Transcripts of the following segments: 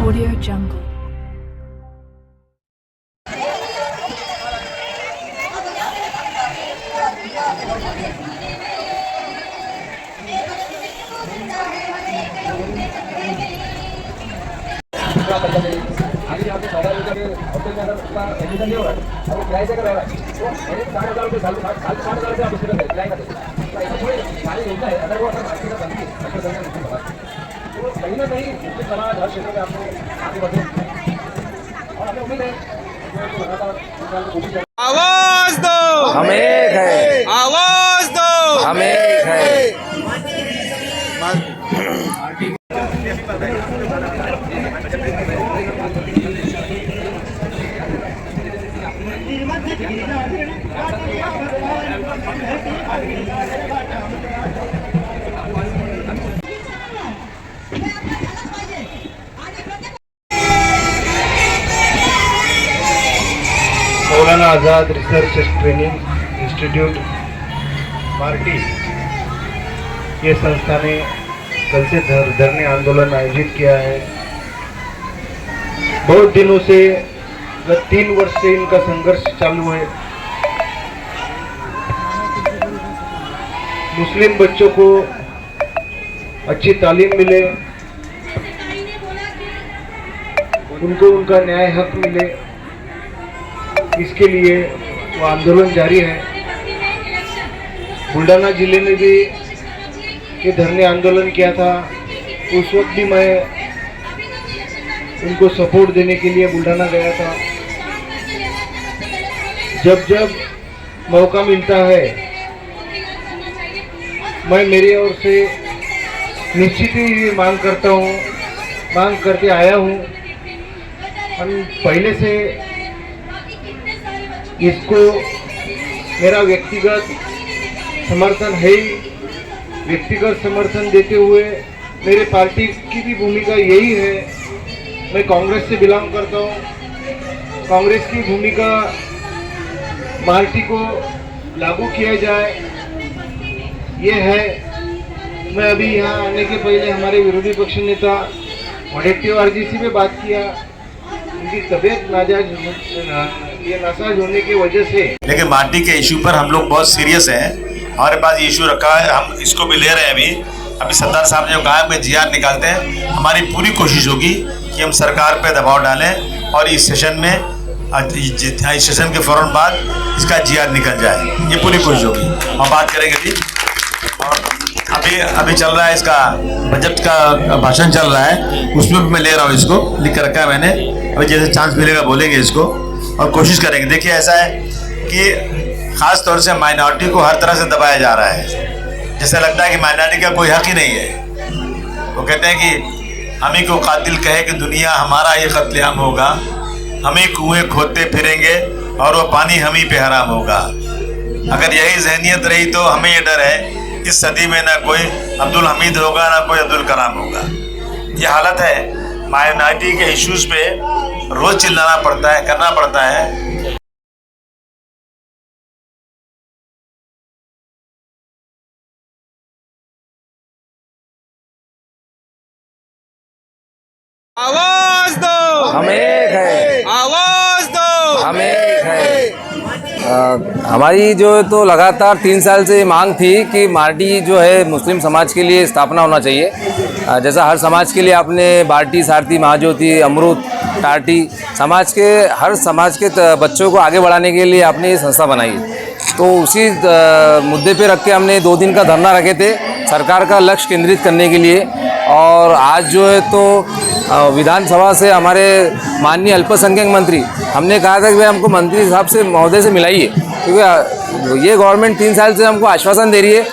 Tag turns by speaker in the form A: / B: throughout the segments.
A: Audio Jungle.
B: कहीं ना कहीं निश्चित समाज हर क्षेत्र में आपको आगे बढ़े और हमें उम्मीद है
C: आवाज दो,
D: हम एक है,
C: आवाज दो,
D: हम एक है।
E: मौलाना आज़ाद रिसर्च ट्रेनिंग इंस्टीट्यूट पार्टी ये संस्था ने कल से धरने आंदोलन आयोजित किया है। बहुत दिनों से, गत 3 वर्ष से इनका संघर्ष चालू है। मुस्लिम बच्चों को अच्छी तालीम मिले, उनको उनका न्याय हक मिले, इसके लिए वो आंदोलन जारी है। बुल्ढाना जिले में भी ये धरने आंदोलन किया था। उस वक्त भी मैं उनको सपोर्ट देने के लिए बुल्ढाना गया था। जब जब मौका मिलता है मैं मेरी ओर से निश्चित ही मांग करते आया हूँ। हम पहले से इसको मेरा व्यक्तिगत समर्थन है ही। व्यक्तिगत समर्थन देते हुए मेरे पार्टी की भी भूमिका यही है। मैं कांग्रेस से बिलोंग करता हूँ। कांग्रेस की भूमिका पार्टी को लागू किया जाए ये है। मैं अभी यहाँ आने के पहले हमारे विरोधी पक्ष नेता वडेट्टीवार जी से भी बात किया। उनकी तबीयत नासाज होने की वजह से,
F: लेकिन माटी के इशू पर हम लोग बहुत सीरियस हैं। हमारे पास इशू रखा है, हम इसको भी ले रहे हैं। अभी सरदार साहब ने जो कहा है GR निकालते हैं। हमारी पूरी कोशिश होगी कि हम सरकार पे दबाव डालें और इस सेशन में, इस सेशन के फौरन बाद इसका GR निकल जाए। ये पूरी कोशिश होगी, हम बात करेंगे जी। और अभी चल रहा है इसका बजट का भाषण चल रहा है, उसमें भी मैं ले रहा हूँ। इसको लिख कर रखा है मैंने। अभी जैसे चांस मिलेगा बोलेंगे इसको और कोशिश करेंगे। देखिए ऐसा है कि ख़ास तौर से माइनॉरिटी को हर तरह से दबाया जा रहा है। जैसे लगता है कि माइनॉरिटी का कोई हक ही नहीं है। वो कहते हैं कि हम ही को कातिल कहे कि दुनिया हमारा ये कत्लेआम होगा, हम ही कुएँ खोदते फिरेंगे और वो पानी हम ही पे हराम होगा। अगर यही जहनीत रही तो हमें ये डर है इस सदी में ना कोई अब्दुल हमीद होगा ना कोई अब्दुल कलाम होगा। ये हालत है। माइनॉरिटी के इश्यूज़ पे रोज़ चिल्लाना पड़ता है, करना पड़ता है।
C: आवाज दो,
D: हम एक है,
C: आवाज दो,
D: हम एक है। हमारी जो तो लगातार 3 साल से मांग थी कि मार्टी जो है मुस्लिम समाज के लिए स्थापना होना चाहिए। जैसा हर समाज के लिए आपने बार्टी, सारथी, महाज्योति, अमृत, टाटी, हर समाज के बच्चों को आगे बढ़ाने के लिए आपने ये संस्था बनाई है। तो उसी मुद्दे पे रख के हमने 2 दिन का धरना रखे थे सरकार का लक्ष्य केंद्रित करने के लिए। और आज जो है तो विधानसभा से हमारे माननीय अल्पसंख्यक मंत्री, हमने कहा था कि भाई हमको मंत्री साहब से, महोदय से मिलाइए, क्योंकि ये गवर्नमेंट 3 साल से हमको आश्वासन दे रही है।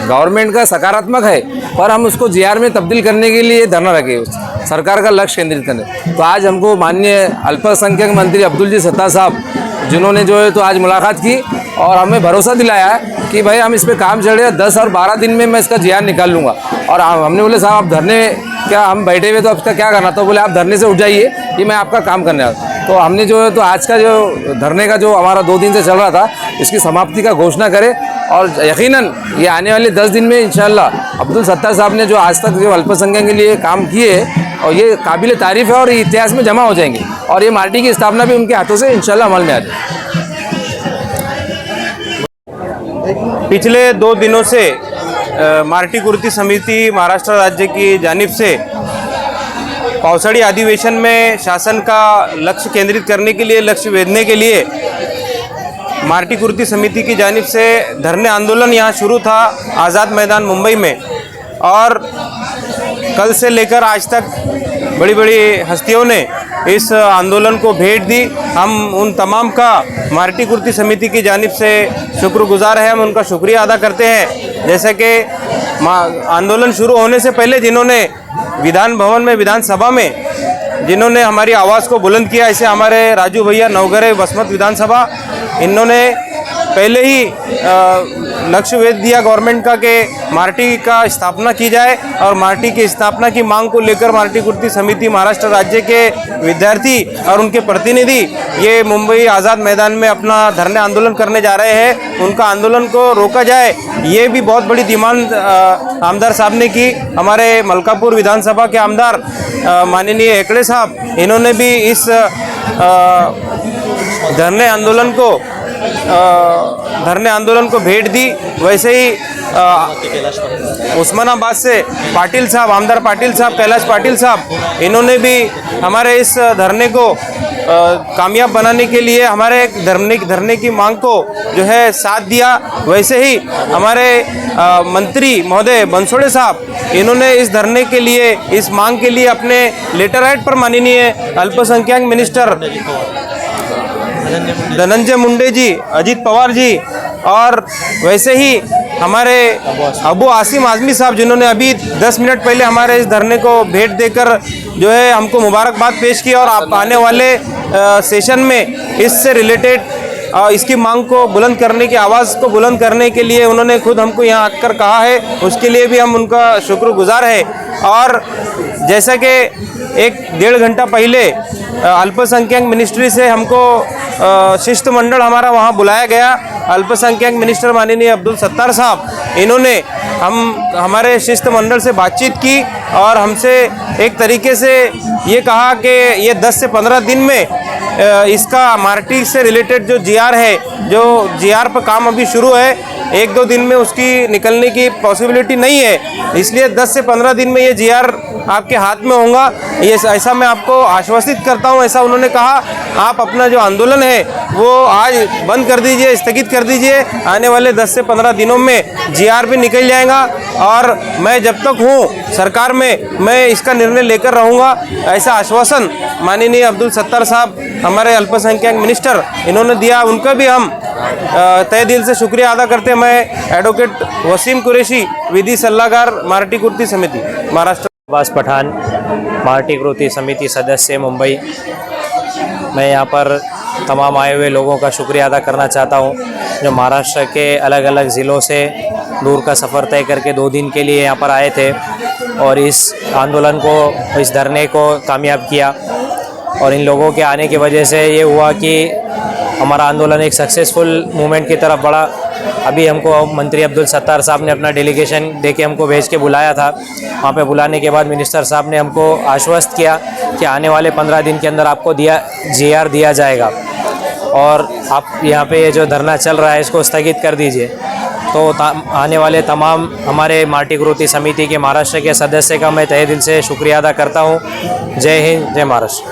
D: गवर्नमेंट का सकारात्मक है पर हम उसको GR में तब्दील करने के लिए धरना रखे, सरकार का लक्ष्य केंद्रित करने। तो आज हमको माननीय अल्पसंख्यक मंत्री अब्दुल जी सत्तार साहब, जिन्होंने जो है तो आज मुलाकात की और हमें भरोसा दिलाया है कि भाई हम इस पे काम चल रहे हैं, 10 और 12 दिन में मैं इसका GR निकाल लूँगा। और हमने बोले साहब आप धरने, क्या हम बैठे हुए तो आपका क्या करना? तो बोले आप धरने से उठ जाइए कि मैं आपका काम करने वाला। तो हमने जो है तो आज का जो धरने का जो हमारा 2 दिन से चल रहा था, इसकी समाप्ति का घोषणा करें और यकीनन ये आने वाले 10 दिन में इंशाल्लाह अब्दुल सत्तार साहब ने जो आज तक जो अल्पसंख्यक के लिए काम किए और ये काबिल तारीफ़ है और ये इतिहास में जमा हो जाएंगे और ये मार्टी की स्थापना भी उनके हाथों से इंशाल्लाह अमल में आ जाए।
C: पिछले 2 दिनों से मार्टी कुर्ती समिति महाराष्ट्र राज्य की जानिब से पौसड़ी अधिवेशन में शासन का लक्ष्य केंद्रित करने के लिए, लक्ष्य वेधने के लिए मार्टी कुर्ती समिति की जानिब से धरने आंदोलन यहाँ शुरू था आज़ाद मैदान मुंबई में। और कल से लेकर आज तक बड़ी बड़ी हस्तियों ने इस आंदोलन को भेंट दी। हम उन तमाम का मार्टी कुर्ती समिति की जानिब से शुक्रगुजार हैं, हम उनका शुक्रिया अदा करते हैं। जैसे कि आंदोलन शुरू होने से पहले जिन्होंने विधान भवन में, विधानसभा में जिन्होंने हमारी आवाज़ को बुलंद किया, ऐसे हमारे राजू भैया नवगरे बसमत विधानसभा, इन्होंने पहले ही लक्ष्य वेध दिया गवर्नमेंट का कि मार्टी का स्थापना की जाए और मार्टी की स्थापना की मांग को लेकर मार्टी कुर्ती समिति महाराष्ट्र राज्य के विद्यार्थी और उनके प्रतिनिधि ये मुंबई आज़ाद मैदान में अपना धरने आंदोलन करने जा रहे हैं। उनका आंदोलन को रोका जाए, ये भी बहुत बड़ी डिमांड आमदार साहब ने की। हमारे मलकापुर विधानसभा के आमदार माननीय हेकड़े साहब, इन्होंने भी इस धरने आंदोलन को भेंट दी। वैसे ही उस्मानाबाद से पाटिल साहब, आमदार पाटिल साहब, कैलाश पाटिल साहब, इन्होंने भी हमारे इस धरने को कामयाब बनाने के लिए हमारे धरने की मांग को जो है साथ दिया। वैसे ही हमारे मंत्री महोदय बनसोड़े साहब, इन्होंने इस धरने के लिए, इस मांग के लिए अपने लेटर हेड पर माननीय अल्पसंख्यक मिनिस्टर धनंजय मुंडे जी, अजीत पवार जी और वैसे ही हमारे अबू आसिम आजमी साहब, जिन्होंने अभी 10 मिनट पहले हमारे इस धरने को भेंट देकर जो है हमको मुबारकबाद पेश की और आप आने वाले सेशन में इससे रिलेटेड इसकी मांग को बुलंद करने की, आवाज़ को बुलंद करने के लिए उन्होंने खुद हमको यहाँ आकर कहा है, उसके लिए भी हम उनका शुक्रगुजार है। और जैसा कि 1-1.5 घंटा पहले अल्पसंख्यक मिनिस्ट्री से हमको शिष्टमंडल हमारा वहाँ बुलाया गया। अल्पसंख्यक मिनिस्टर माननीय अब्दुल सत्तार साहब, इन्होंने हमारे शिष्टमंडल से बातचीत की और हमसे एक तरीके से ये कहा कि ये 10 से 15 दिन में इसका मार्टी से रिलेटेड जो जीआर है, जो जीआर पर काम अभी शुरू है, 1-2 दिन में उसकी निकलने की पॉसिबिलिटी नहीं है, इसलिए 10 से 15 दिन में ये जीआर आपके हाथ में होगा, ये ऐसा मैं आपको आश्वासित करता हूँ। ऐसा उन्होंने कहा। आप अपना जो आंदोलन है वो आज बंद कर दीजिए, स्थगित कर दीजिए, आने वाले 10 से 15 दिनों में जीआर भी निकल जाएगा और मैं जब तक हूँ सरकार में मैं इसका निर्णय लेकर रहूँगा, ऐसा आश्वासन माननीय अब्दुल सत्तार साहब, हमारे अल्पसंख्यक मिनिस्टर, इन्होंने दिया। उनका भी हम तहे दिल से शुक्रिया अदा करते हैं। मैं एडवोकेट वसीम कुरैशी, विधि सलाहकार, मार्टी कुर्ती समिति महाराष्ट्र।
A: अब्बास पठान, मार्टी कुर्ती समिति सदस्य मुंबई। मैं यहाँ पर तमाम आए हुए लोगों का शुक्रिया अदा करना चाहता हूँ जो महाराष्ट्र के अलग अलग ज़िलों से दूर का सफ़र तय करके 2 दिन के लिए यहाँ पर आए थे और इस आंदोलन को, इस धरने को कामयाब किया। और इन लोगों के आने की वजह से ये हुआ कि हमारा आंदोलन एक सक्सेसफुल मूवमेंट की तरफ बढ़ा। अभी हमको मंत्री अब्दुल सत्तार साहब ने अपना डेलीगेशन देके हमको भेज के बुलाया था। वहाँ पे बुलाने के बाद मिनिस्टर साहब ने हमको आश्वस्त किया कि आने वाले 15 दिन के अंदर आपको जीआर दिया जाएगा और आप यहाँ पे ये जो धरना चल रहा है इसको स्थगित कर दीजिए। तो आने वाले तमाम हमारे मार्टी कुर्ती समिति के महाराष्ट्र के सदस्य का मैं तहे दिल से शुक्रिया अदा करता हूँ। जय हिंद, जय महाराष्ट्र।